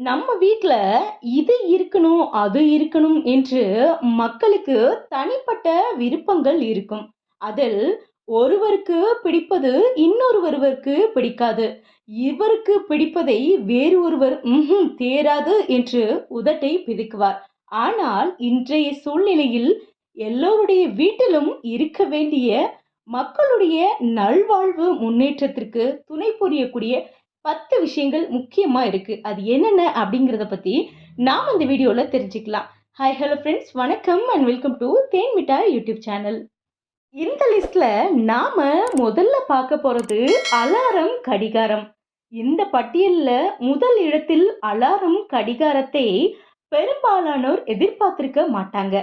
நம்ம வீட்ல இது இருக்கணும், அது இருக்கணும் என்று மக்களுக்கு தனிப்பட்ட விருப்பங்கள் இருக்கும். அதில் ஒருவருக்கு பிடிப்பது இன்னொருவருக்கு பிடிக்காது. இவருக்கு பிடிப்பதை வேறு ஒருவர் தேராது என்று உதட்டை பிதுக்குவார். ஆனால் இன்றைய சூழ்நிலையில் எல்லோருடைய வீட்டிலும் இருக்க வேண்டிய மக்களுடைய நல்வாழ்வு முன்னேற்றத்திற்கு துணை புரியக்கூடிய 10 விஷயங்கள் முக்கியமா இருக்கு. அது என்னென்ன அப்படிங்கிறத பத்தி நாம இந்த வீடியோல தெரிஞ்சுக்கலாம். ஹாய் ஹலோ ஃப்ரெண்ட்ஸ், வணக்கம் அண்ட் வெல்கம் டு தேன் மிட்டாய் யூடியூப் சேனல். இந்த லிஸ்ட்ல நாம முதல்ல பார்க்க போறது அலாரம் கடிகாரம். இந்த பட்டியல்ல முதல் இடத்தில் அலாரம் கடிகாரத்தை பெரும்பாலானோர் எதிர்பார்த்திருக்க மாட்டாங்க.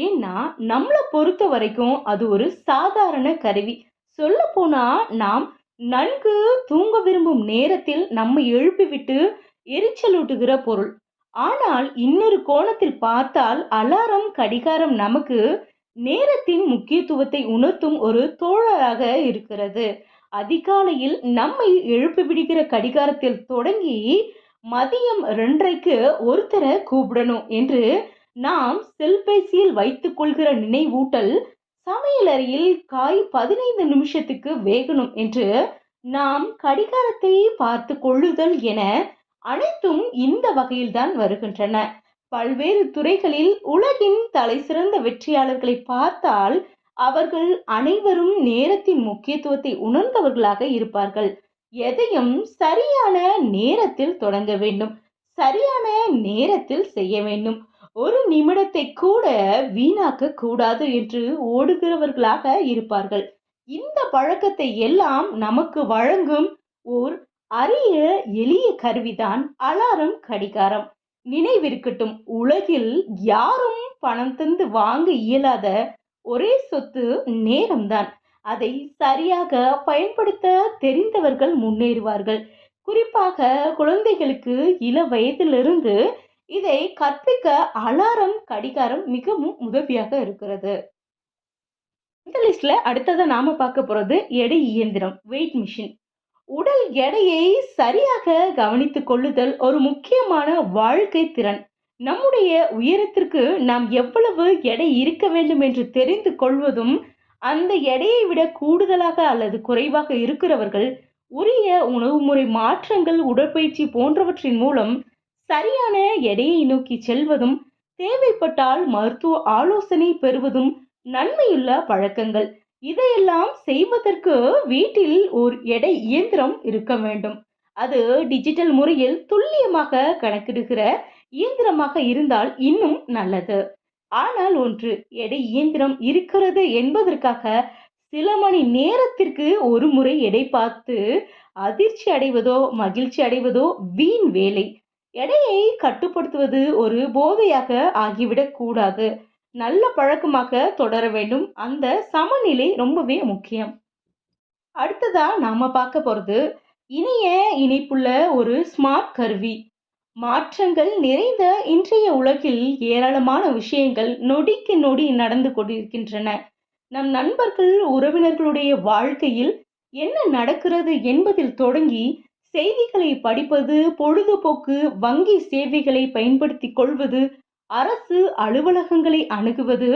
ஏன்னா நம்மள பொறுத்த வரைக்கும் அது ஒரு சாதாரண கருவி. சொல்ல போனா நாம் நன்கு தூங்க விரும்பும் நேரத்தில் நம்மை எழுப்பிவிட்டு எரிச்சலூட்டுகிற பொருள். ஆனால் இன்னொரு கோணத்தில் பார்த்தால் அலாரம் கடிகாரம் நமக்கு நேரத்தின் முக்கியத்துவத்தை உணர்த்தும் ஒரு தோழராக இருக்கிறது. அதிகாலையில் நம்மை எழுப்பி விடுகிற கடிகாரத்தில் தொடங்கி மதியம் 2:30க்கு ஒருத்தரை கூப்பிடணும் என்று நாம் செல்பேசியில் வைத்துக் கொள்கிற நினைவூட்டல், சமையலறையில் காய் 15 நிமிஷத்துக்கு வேகணும் என்று நாம் கடிகாரத்தை பார்த்து கொள்ளுதல் என அனைத்தும் இந்த வகையில்தான் வருகின்றன. பல்வேறு துறைகளில் உலகின் தலைசிறந்த வெற்றியாளர்களை பார்த்தால் அவர்கள் அனைவரும் நேரத்தின் முக்கியத்துவத்தை உணர்ந்தவர்களாக இருப்பார்கள். எதையும் சரியான நேரத்தில் தொடங்க வேண்டும், சரியான நேரத்தில் செய்ய வேண்டும், ஒரு நிமிடத்தை கூட வீணாக்க கூடாது என்று ஓடுகிறவர்களாக இருப்பார்கள். இந்த பழக்கத்தை எல்லாம் நமக்கு வழங்கும் ஓர் அரிய எளிய கருவிதான் அலாரம் கடிகாரம். நினைவிருக்கட்டும், உலகில் யாரும் பணம் தந்து வாங்க இயலாத ஒரே சொத்து நேரம்தான். அதை சரியாக பயன்படுத்த தெரிந்தவர்கள் முன்னேறுவார்கள். குறிப்பாக குழந்தைகளுக்கு இள வயதிலிருந்து இதை கற்பிக்க அலாரம் கடிகாரம் மிகவும் உதவியாக இருக்கிறது. இந்த லிஸ்ட்ல அடுத்ததா நாம பார்க்க போறது எடை இயந்திரம், வெயிட் மிஷின். உடல் எடையை சரியாக கவனித்துக் கொள்ளுதல் ஒரு முக்கியமான வாழ்க்கை திறன். நம்முடைய உயரத்திற்கு நாம் எவ்வளவு எடை இருக்க வேண்டும் என்று தெரிந்து கொள்வதும், அந்த எடையை விட கூடுதலாக அல்லது குறைவாக இருக்கிறவர்கள் உரிய உணவு முறை மாற்றங்கள், உடற்பயிற்சி போன்றவற்றின் மூலம் சரியான எடையை நோக்கி செல்வதும், தேவைப்பட்டால் மருத்துவ ஆலோசனை பெறுவதும் நன்மையுள்ள பழக்கங்கள். இதையெல்லாம் செய்வதற்கு வீட்டில் ஒரு எடை இயந்திரம் இருக்க வேண்டும். அது டிஜிட்டல் முறையில் துல்லியமாக கணக்கிடுகிற இயந்திரமாக இருந்தால் இன்னும் நல்லது. ஆனால் ஒன்று, எடை இயந்திரம் இருக்கிறது என்பதற்காக சில மணி நேரத்திற்கு ஒரு முறை எடை பார்த்து அதிர்ச்சி அடைவதோ மகிழ்ச்சி அடைவதோ வீண் வேலை. எடையை கட்டுப்படுத்துவது ஒரு போதையாக ஆகிவிடக் கூடாது, நல்ல பழக்கமாக தொடர வேண்டும். அந்த சமநிலை ரொம்பவே முக்கியம். அடுத்ததா நாம பார்க்க போறது இணைய இணைப்புள்ள ஒரு ஸ்மார்ட் கருவி. மாற்றங்கள் நிறைந்த இன்றைய உலகில் ஏராளமான விஷயங்கள் நொடிக்கு நொடி நடந்து கொண்டிருக்கின்றன. நம் நண்பர்கள் உறவினர்களுடைய வாழ்க்கையில் என்ன நடக்கிறது என்பதில் தொடங்கி செய்திகளை படிப்பது, பொழுதுபோக்கு, வங்கி சேவைகளை பயன்படுத்திக் கொள்வது, அரசு அலுவலகங்களை அணுகுவது,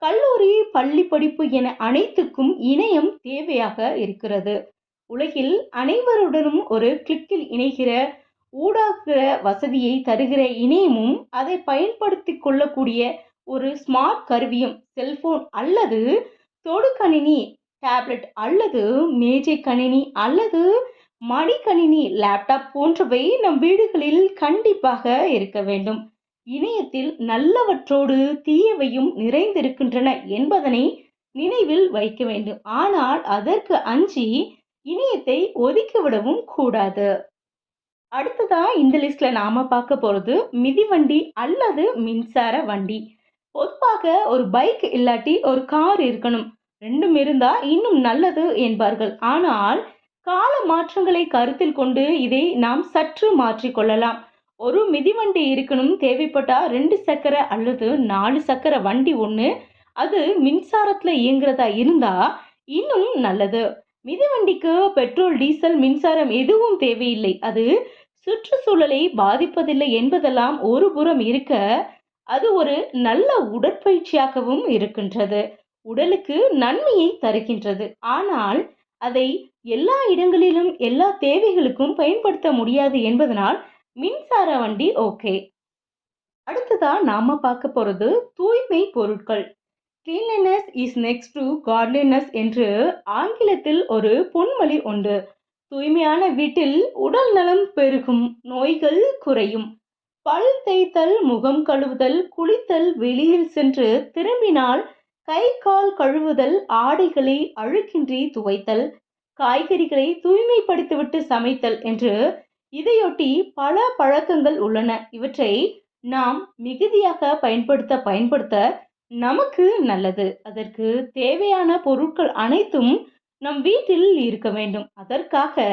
கல்லூரி பள்ளி படிப்பு என அனைத்துக்கும் இணையம் தேவையாக இருக்கிறது. உலகில் அனைவருடனும் ஒரு கிளிக்கில் இணைகிற ஊடாகிற வசதியை தருகிற இணையமும் அதை பயன்படுத்திக் கொள்ளக்கூடிய ஒரு ஸ்மார்ட் கருவியும் செல்போன் அல்லது தொடுகணினி, டேப்லெட் அல்லது மேஜை கணினி அல்லது மடிக்கணினி, லேப்டாப் போன்றவை நம் வீடுகளில் கண்டிப்பாக இருக்க வேண்டும். இணையத்தில் நல்லவற்றோடு தீயவையும் நிறைந்திருக்கின்றன என்பதனை நினைவில் வைக்க வேண்டும். ஆனால் அதற்கு அஞ்சி இணையத்தை ஒதுக்கிவிடவும் கூடாது. அடுத்ததா இந்த லிஸ்ட்ல நாம பார்க்க போறது மிதிவண்டி அல்லது மின்சார வண்டி. பொதுவாக ஒரு பைக் இல்லாட்டி ஒரு கார் இருக்கணும், ரெண்டும் இருந்தா இன்னும் நல்லது என்பார்கள். ஆனால் கால மாற்றங்களை கருத்தில் கொண்டு இதை நாம் சற்று மாற்றிக்கொள்ளலாம். ஒரு மிதிவண்டி இருக்கணும், தேவைப்பட்டா 2 சக்கர அல்லது 4 சக்கர வண்டி ஒண்ணு, அது மின்சாரத்துல இயங்குறதா இருந்தா இன்னும் நல்லது. மிதிவண்டிக்கு பெட்ரோல், டீசல், மின்சாரம் எதுவும் தேவையில்லை. அது சுற்றுச்சூழலை பாதிப்பதில்லை என்பதெல்லாம் ஒரு புறம் இருக்க, அது ஒரு நல்ல உடற்பயிற்சியாகவும் இருக்கின்றது. உடலுக்கு நன்மையை தருகின்றது. ஆனால் அதை எல்லா இடங்களிலும் எல்லா தேவைகளுக்கும் பயன்படுத்த முடியாது என்பதனால் மின்சார வண்டி ஓகே. அடுத்ததா நாம பார்க்க போறது தூய்மை பொருட்கள். Cleanliness is next to godliness என்று ஆங்கிலத்தில் ஒரு பொன்மொழி உண்டு. தூய்மையான வீட்டில் உடல் நலம் பெருகும், நோய்கள் குறையும். பல் தேய்த்தல், முகம் கழுவுதல், குளித்தல், வெளியில் சென்று திரும்பினால் கை கால் கழுவுதல், ஆடைகளை அழுக்கின்றி துவைத்தல், காய்கறிகளை தூய்மைப்படுத்திவிட்டு சமைத்தல் என்று இதையொட்டி பல பழக்கங்கள் உள்ளன. இவற்றை நாம் மிகுதியாக பயன்படுத்த நமக்கு நல்லது. அதற்கு தேவையான பொருட்கள் அனைத்தும் நம் வீட்டில் இருக்க வேண்டும். அதற்காக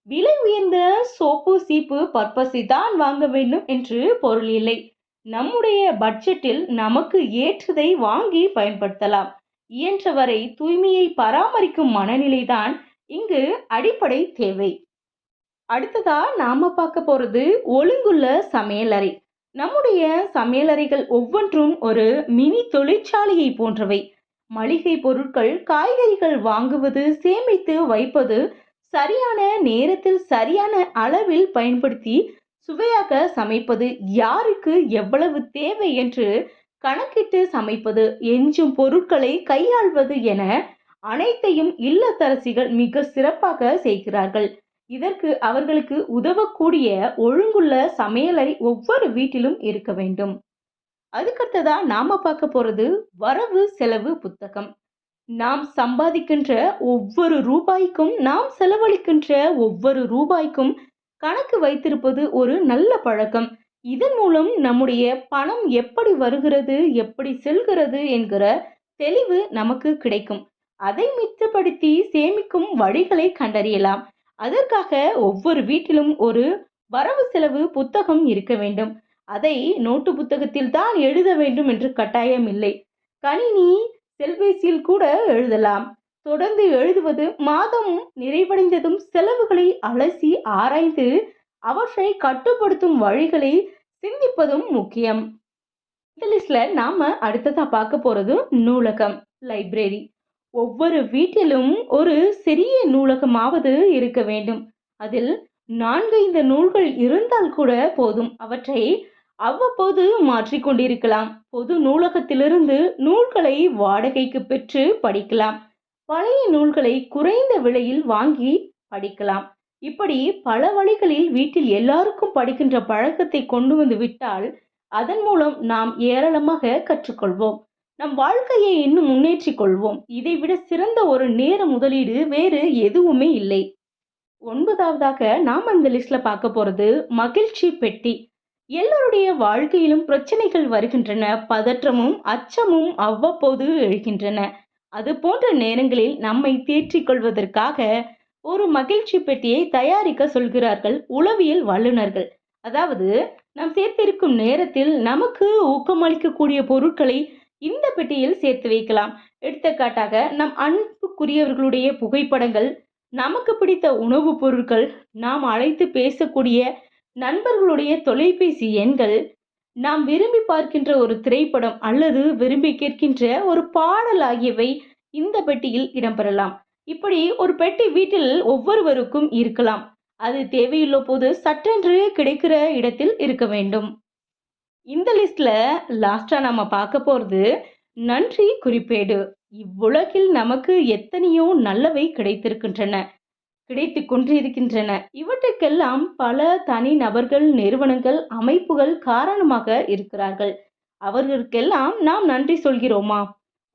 விலை உயர்ந்த சோப்பு சீப்பு பர்பஸை தான் வாங்க வேண்டும் என்று பொருள் இல்லை. நம்முடைய பட்ஜெட்டில் நமக்கு ஏற்றதை வாங்கி பயன்படுத்தலாம். இயன்றவரை தூய்மையை பராமரிக்கும் மனநிலைதான் இங்கு அடிப்படை தேவை. அடுத்ததா நாம பார்க்க போறது ஒழுங்குள்ள சமையலறை. நம்முடைய சமையலறைகள் ஒவ்வொன்றும் ஒரு மினி தொழிற்சாலையை போன்றவை. மளிகை பொருட்கள், காய்கறிகள் வாங்குவது, சேமித்து வைப்பது, சரியான நேரத்தில் சரியான அளவில் பயன்படுத்தி சுவையாக சமைப்பது, யாருக்கு எவ்வளவு தேவை என்று கணக்கிட்டு சமைப்பது, எஞ்சும் பொருட்களை கையாள்வது என அனைத்தையும் இல்லத்தரசிகள் மிக சிறப்பாக செய்கிறார்கள். இதற்கு அவர்களுக்கு உதவக்கூடிய ஒழுங்குள்ள சமையலறை ஒவ்வொரு வீட்டிலும் இருக்க வேண்டும். அதுக்கடுத்ததா நாம பார்க்க போறது வரவு செலவு புத்தகம். நாம் சம்பாதிக்கின்ற ஒவ்வொரு ரூபாய்க்கும், நாம் செலவழிக்கின்ற ஒவ்வொரு ரூபாய்க்கும் கணக்கு வைத்திருப்பது ஒரு நல்ல பழக்கம். இதன் மூலம் நம்முடைய பணம் எப்படி வருகிறது, எப்படி செல்கிறது என்கிற தெளிவு நமக்கு கிடைக்கும். அதை மிச்சப்படுத்தி சேமிக்கும் வழிகளை கண்டறியலாம். அதற்காக ஒவ்வொரு வீட்டிலும் ஒரு வரவு செலவு புத்தகம் இருக்க வேண்டும். அதை நோட்டு புத்தகத்தில் தான் எழுத வேண்டும் என்று கட்டாயம் இல்லை. கணினி, செல்பேசியில் கூட எழுதலாம். தொடர்ந்து எழுதுவது, மாதம் நிறைவடைந்ததும் செலவுகளை அலசி ஆராய்ந்து அவற்றை கட்டுப்படுத்தும் வழிகளை சிந்திப்பதும் முக்கியம். இந்த லிஸ்ட்ல நாம அடுத்ததா பார்க்க போறது நூலகம், லைப்ரரி. ஒவ்வொரு வீட்டிலும் ஒரு சிறிய நூலகமாவது இருக்க வேண்டும். அதில் 4-5 நூல்கள் இருந்தால் கூட போதும். அவற்றை அவ்வப்போது மாற்றிக்கொண்டிருக்கலாம். பொது நூலகத்திலிருந்து நூல்களை வாடகைக்கு பெற்று படிக்கலாம். பழைய நூல்களை குறைந்த விலையில் வாங்கி படிக்கலாம். இப்படி பல வழிகளில் வீட்டில் எல்லாருக்கும் படிக்கின்ற பழக்கத்தை கொண்டு வந்து விட்டால் அதன் மூலம் நாம் ஏராளமாக கற்றுக்கொள்வோம். நம் வாழ்க்கையை இன்னும் முன்னேற்றிக் கொள்வோம். இதைவிட சிறந்த ஒரு நேர முதலீடு வேறு எதுவுமே இல்லை. 9வதாக நாம் அந்த லிஸ்ட்ல பார்க்க போறது மகிழ்ச்சி பெட்டி. எல்லோருடைய வாழ்க்கையிலும் பிரச்சனைகள் வருகின்றன. பதற்றமும் அச்சமும் அவ்வப்போது எழுகின்றன. அது போன்ற நேரங்களில் நம்மை தேற்றிக் கொள்வதற்காக ஒரு மகிழ்ச்சி பெட்டியை தயாரிக்க சொல்கிறார்கள் உளவியல் வல்லுநர்கள். அதாவது நாம் சேர்த்திருக்கும் நேரத்தில் நமக்கு ஊக்கமளிக்கக்கூடிய பொருட்களை இந்த பெட்டியில் சேர்த்து வைக்கலாம். எடுத்துக்காட்டாக நம் அன்புக்குரியவர்களுடைய புகைப்படங்கள், நமக்கு பிடித்த உணவுப் பொருட்கள், நாம் அழைத்து பேசக்கூடிய நண்பர்களுடைய தொலைபேசி எண்கள், நாம் விரும்பி பார்க்கின்ற ஒரு திரைப்படம் அல்லது விரும்பி கேட்கின்ற ஒரு பாடல் ஆகியவை இந்த பெட்டியில் இடம்பெறலாம். இப்படி ஒரு பெட்டி வீட்டில் ஒவ்வொருவருக்கும் இருக்கலாம். அது தேவையுள்ள போது சற்றென்று கிடைக்கிற இடத்தில் இருக்க வேண்டும். இந்த லிஸ்ட்ல லாஸ்டா நம்ம பார்க்க போறது நன்றி குறிப்பேடு. இவ்வுலகில் நமக்கு எத்தனையோ நல்லவை கிடைத்திருக்கின்றன, கிடைத்து கொண்டிருக்கின்றன. இவற்றுக்கெல்லாம் பல தனி நபர்கள், நிறுவனங்கள், அமைப்புகள் காரணமாக இருக்கிறார்கள். அவர்களுக்கெல்லாம் நாம் நன்றி சொல்கிறோமா?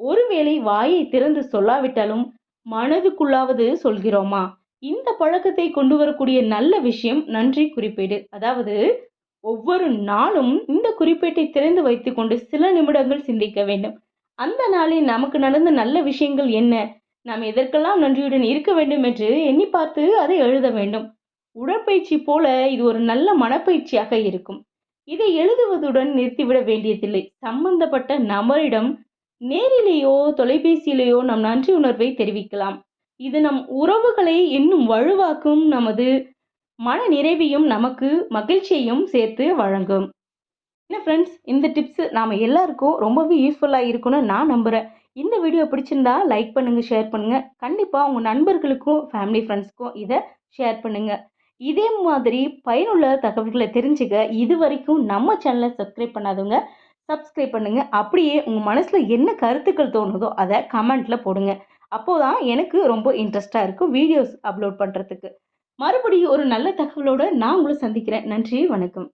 ஒருவேளை வாயை திறந்து சொல்லாவிட்டாலும் மனதுக்குள்ளாவது சொல்கிறோமா? இந்த பழக்கத்தை கொண்டு வரக்கூடிய நல்ல விஷயம் நன்றி குறிப்பேடு. அதாவது ஒவ்வொரு நாளும் இந்த குறிப்பேட்டை திறந்து வைத்துக்கொண்டு சில நிமிடங்கள் சிந்திக்க வேண்டும். அந்த நாளில் நமக்கு நடந்த நல்ல விஷயங்கள் என்ன, நாம் எதற்கெல்லாம் நன்றியுடன் இருக்க வேண்டும் என்று எண்ணி பார்த்து அதை எழுத வேண்டும். உடற்பயிற்சி போல இது ஒரு நல்ல மனப்பயிற்சியாக இருக்கும். இதை எழுதுவதுடன் நிறுத்திவிட வேண்டியதில்லை. சம்பந்தப்பட்ட நபரிடம் நேரிலேயோ தொலைபேசியிலேயோ நம் நன்றி உணர்வை தெரிவிக்கலாம். இது நம் உறவுகளை இன்னும் வலுவாக்கும். நமது மன நிறைவையும் நமக்கு மகிழ்ச்சியையும் சேர்த்து வழங்கும். என்ன ஃப்ரெண்ட்ஸ், இந்த டிப்ஸ் நாம எல்லாருக்கும் ரொம்பவே யூஸ்ஃபுல்லாக இருக்கும்னு நான் நம்புகிறேன். இந்த வீடியோ பிடிச்சிருந்தா லைக் பண்ணுங்க, ஷேர் பண்ணுங்க. கண்டிப்பாக உங்கள் நண்பர்களுக்கும் ஃபேமிலி ஃப்ரெண்ட்ஸ்க்கும் இதை ஷேர் பண்ணுங்க. இதே மாதிரி பயனுள்ள தகவல்களை தெரிஞ்சுக்க இது வரைக்கும் நம்ம சேனலை சப்ஸ்கிரைப் பண்ணாதவங்க சப்ஸ்கிரைப் பண்ணுங்க. அப்படியே உங்கள் மனசில் என்ன கருத்துக்கள் தோணுதோ அதை கமெண்ட்டில் போடுங்க. அப்போதான் எனக்கு ரொம்ப இன்ட்ரெஸ்டாக இருக்கும் வீடியோஸ் அப்லோட் பண்ணுறதுக்கு. மறுபடியும் ஒரு நல்ல தகவலோடு நான் உங்களை சந்திக்கிறேன். நன்றி, வணக்கம்.